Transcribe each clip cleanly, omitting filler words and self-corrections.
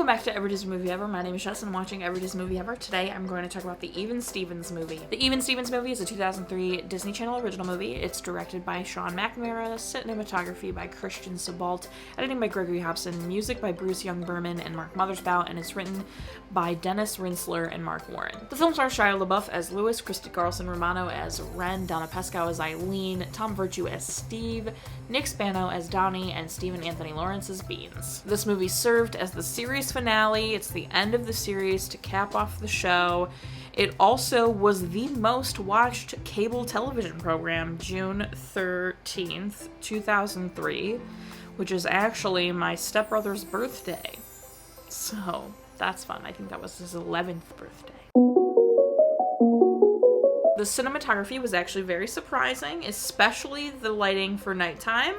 back to Every Disney Movie Ever. My name is Jess and I'm watching Every Disney Movie Ever. Today I'm going to talk about the Even Stevens movie. The Even Stevens movie is a 2003 Disney Channel original movie. It's directed by McNamara, cinematography by Christian Sebaldt, editing by Gregory Hobson, music by Bruce Young Berman and Marc Mothersbaugh, and it's written by Dennis Rinsler and Mark Warren. The film stars Shia LaBeouf as Louis, Christy, Carlson, Romano as Ren, Donna Pescow as Eileen, Tom Virtue as Steve, Nick Spano as Donnie, and Stephen Anthony Lawrence as Beans. This movie served as the series finale. It's the end of the series to cap off the show. It also was the most watched cable television program June 13th, 2003, which is actually my stepbrother's birthday. So that's fun. I think that was his 11th birthday. The cinematography was actually very surprising, especially the lighting for nighttime.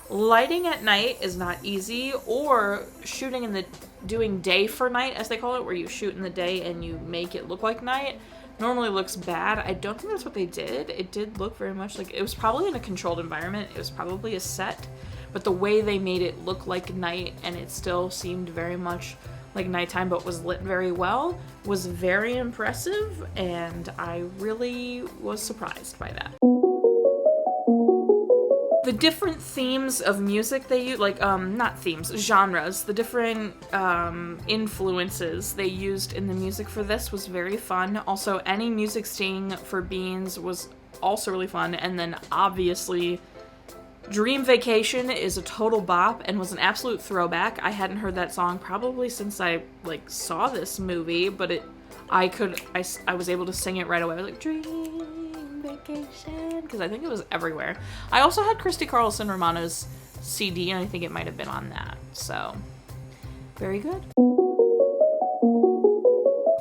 Lighting at night is not easy, or shooting in the doing day for night, as they call it, where you shoot in the day and you make it look like night, normally looks bad. I don't think that's what they did. It did look very much like it was probably in a controlled environment. It was probably a set, but the way they made it look like night and it still seemed very much like nighttime but was lit very well was very impressive, and I really was surprised by that. The different themes of music they use, not themes, genres, the different influences they used in the music for this was very fun. Also, any music sting for Beans was also really fun, and then obviously Dream Vacation is a total bop and was an absolute throwback. I hadn't heard that song probably since I saw this movie, but I was able to sing it right away. I was like, Dream Vacation, because I think it was everywhere. I also had Christy Carlson Romano's CD, and I think it might have been on that. So, very good.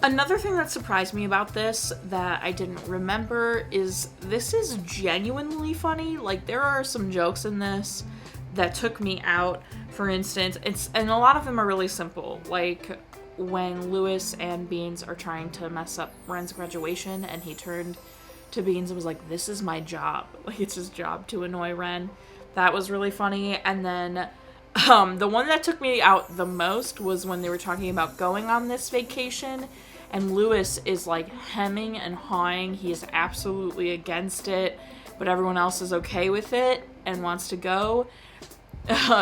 Another thing that surprised me about this that I didn't remember is this is genuinely funny. Like, there are some jokes in this that took me out. For instance, and a lot of them are really simple. Like, when Louis and Beans are trying to mess up Ren's graduation, and he turned to Beans and was like, "This is my job." Like, it's his job to annoy Ren. That was really funny. And then the one that took me out the most was when they were talking about going on this vacation, and Louis is like hemming and hawing. He is absolutely against it, but everyone else is okay with it and wants to go.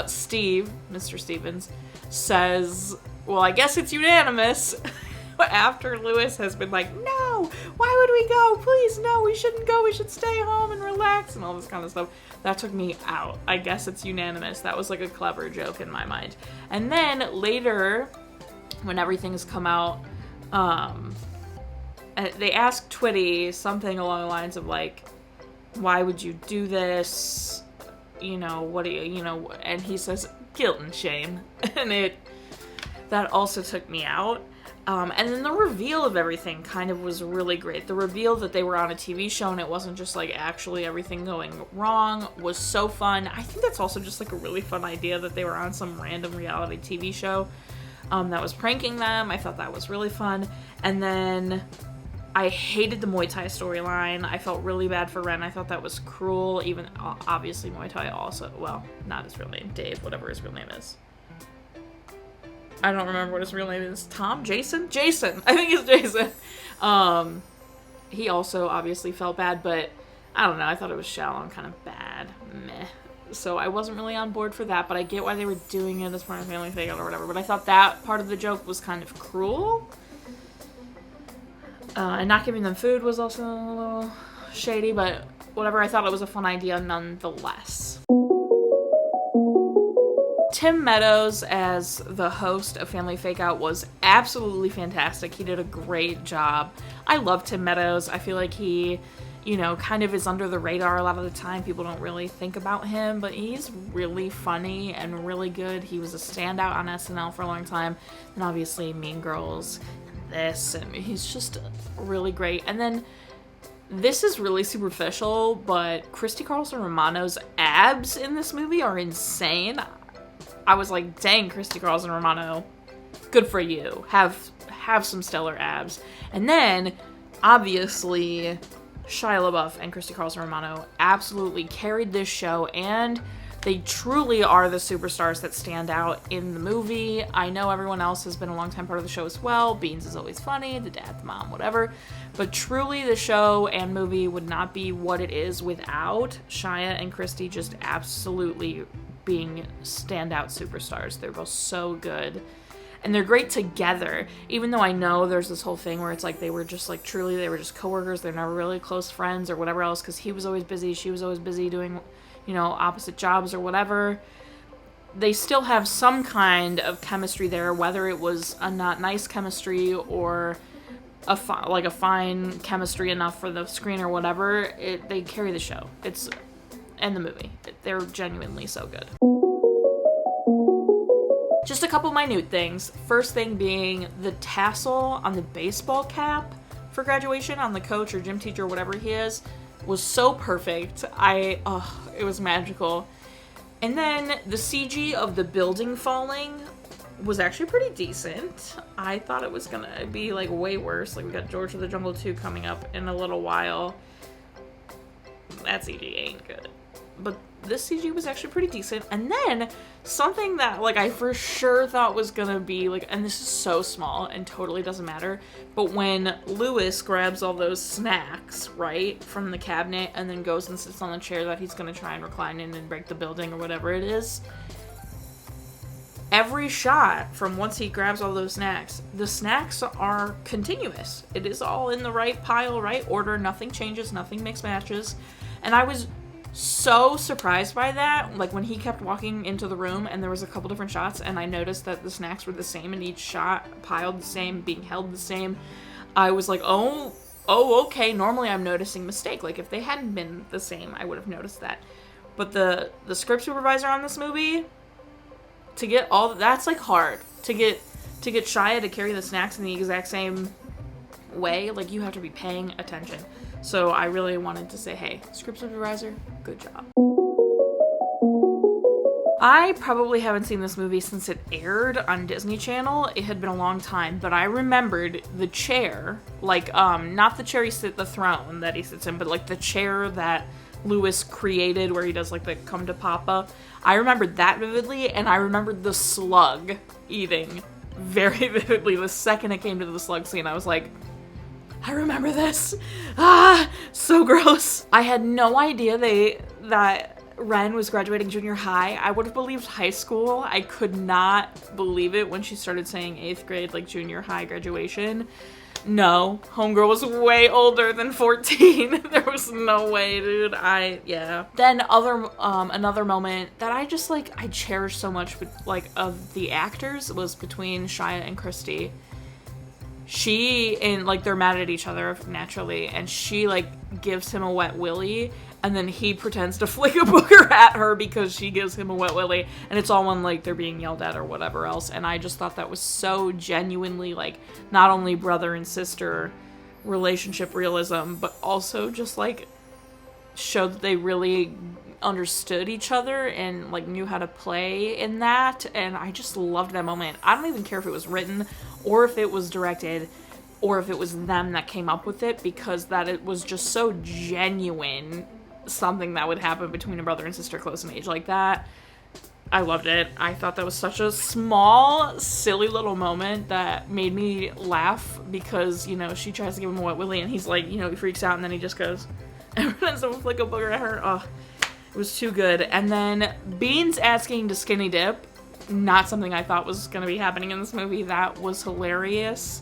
Steve, Mr. Stevens, says, "Well, I guess it's unanimous." After Louis has been like, "No, why would we go? Please, no, we shouldn't go. We should stay home and relax," and all this kind of stuff. That took me out. I guess it's unanimous. That was like a clever joke in my mind. And then later, when everything's come out, they ask Twitty something along the lines of like, "Why would you do this? You know, what do you know?" And he says, "Guilt and shame." And that also took me out. And then the reveal of everything kind of was really great. The reveal that they were on a TV show and it wasn't just like actually everything going wrong was so fun. I think that's also just like a really fun idea that they were on some random reality TV show that was pranking them. I thought that was really fun. And then I hated the Muay Thai storyline. I felt really bad for Ren. I thought that was cruel. Even obviously Muay Thai also, well, not his real name, Dave, whatever his real name is. I don't remember what his real name is. Tom? Jason? Jason! I think it's Jason. He also obviously felt bad, but I don't know. I thought it was shallow and kind of bad. Meh. So I wasn't really on board for that, but I get why they were doing it as part of family thing or whatever. But I thought that part of the joke was kind of cruel. And not giving them food was also a little shady, but whatever. I thought it was a fun idea nonetheless. Tim Meadows as the host of Family Fake Out was absolutely fantastic. He did a great job. I love Tim Meadows. I feel like he, kind of is under the radar a lot of the time. People don't really think about him, but he's really funny and really good. He was a standout on SNL for a long time, and obviously Mean Girls and this, and he's just really great. And then this is really superficial, but Christy Carlson Romano's abs in this movie are insane. I was like, dang, Christy Carlson Romano, good for you. Have some stellar abs. And then, obviously, Shia LaBeouf and Christy Carlson Romano absolutely carried this show and They truly are the superstars that stand out in the movie. I know everyone else has been a long-time part of the show as well. Beans is always funny, the dad, the mom, whatever. But truly, the show and movie would not be what it is without Shia and Christy just absolutely being standout superstars. They're both so good. And they're great together, even though I know there's this whole thing where it's like they were just like, truly, they were just coworkers. They're never really close friends or whatever else, because he was always busy, she was always busy doing, you know, opposite jobs or whatever. They still have some kind of chemistry there, whether it was a not nice chemistry or a fine chemistry enough for the screen or whatever. They carry the show. And the movie. They're genuinely so good. Just a couple minute things. First thing being the tassel on the baseball cap for graduation on the coach or gym teacher or whatever he is was so perfect. It was magical. And then the CG of the building falling was actually pretty decent. I thought it was gonna be like way worse. Like, we got George of the Jungle 2 coming up in a little while. That CG ain't good. But this CG was actually pretty decent. And then something that like I for sure thought was gonna be like, and this is so small and totally doesn't matter, but when Lewis grabs all those snacks, right, from the cabinet and then goes and sits on the chair that he's gonna try and recline in and break the building or whatever it is, every shot from once he grabs all those snacks, the snacks are continuous. It is all in the right pile, right order, nothing changes, nothing mix matches. And I was so surprised by that, like when he kept walking into the room and there was a couple different shots and I noticed that the snacks were the same in each shot, piled the same, being held the same. I was like, oh, okay, normally I'm noticing mistake. Like, if they hadn't been the same, I would have noticed that. But the script supervisor on this movie, to get all that's like hard to get Shia to carry the snacks in the exact same way. Like, you have to be paying attention. So I really wanted to say, hey, script supervisor, good job. I probably haven't seen this movie since it aired on Disney Channel. It had been a long time, but I remembered the chair, like, not the chair the throne that he sits in, but like the chair that Lewis created where he does like the come to Papa. I remembered that vividly, and I remembered the slug eating very vividly. The second it came to the slug scene, I was like, I remember this. So gross. I had no idea that Ren was graduating junior high. I would have believed high school. I could not believe it when she started saying 8th grade, like junior high graduation. No, homegirl was way older than 14. There was no way, dude. Yeah. Then another moment that I just like, I cherish so much, like, of the actors was between Shia and Christy. They're mad at each other naturally, and she like gives him a wet willy, and then he pretends to flick a booger at her because she gives him a wet willy, and it's all when like they're being yelled at or whatever else. And I just thought that was so genuinely like not only brother and sister relationship realism, but also just like showed that they really understood each other and like knew how to play in that. And I just loved that moment. I don't even care if it was written or if it was directed or if it was them that came up with it, because that it was just so genuine, something that would happen between a brother and sister close in age like that. I loved it. I thought that was such a small, silly little moment that made me laugh because, you know, she tries to give him a wet willy and he's like, you know, he freaks out and then he just goes and runs to flick a booger at her. Oh, it was too good. And then Beans asking to skinny dip, not something I thought was going to be happening in this movie. That was hilarious.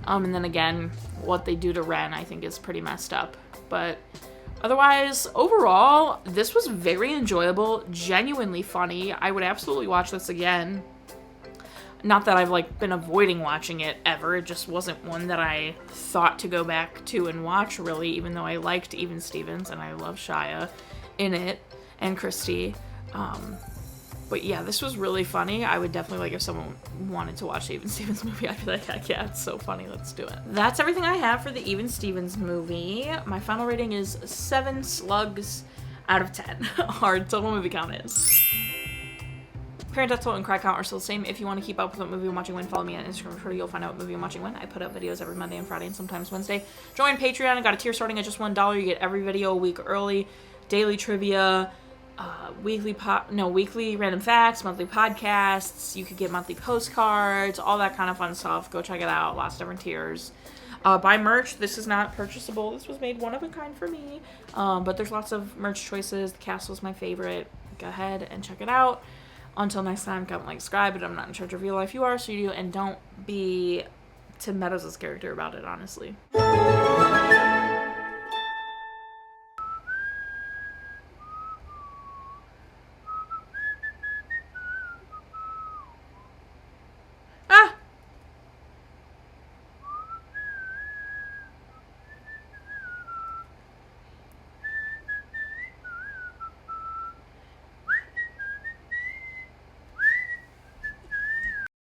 And then again, what they do to Ren, I think, is pretty messed up. But otherwise, overall, this was very enjoyable, genuinely funny. I would absolutely watch this again. Not that I've like been avoiding watching it ever. It just wasn't one that I thought to go back to and watch, really, even though I liked Even Stevens and I love Shia in it and Christy. But yeah, this was really funny. I would definitely, like, if someone wanted to watch the Even Stevens movie, I'd be like, heck yeah, it's so funny, let's do it. That's everything I have for the Even Stevens movie. My final rating is 7 slugs out of 10. Our total movie count is. Parent death total and cry count are still the same. If you want to keep up with what movie I'm watching when, follow me on Instagram or Twitter. You'll find out what movie I'm watching when. I put up videos every Monday and Friday and sometimes Wednesday. Join Patreon. I got a tier starting at just $1. You get every video a week early, daily trivia, weekly random facts, monthly podcasts. You could get monthly postcards, all that kind of fun stuff. Go check it out. Lots of different tiers. Buy merch. This is not purchasable. This was made one of a kind for me. But there's lots of merch choices. The castle's my favorite. Go ahead and check it out. Until next time, comment, like, subscribe, but I'm not in charge of your life. You are, so you do. And don't be Tim Meadows' character about it, honestly.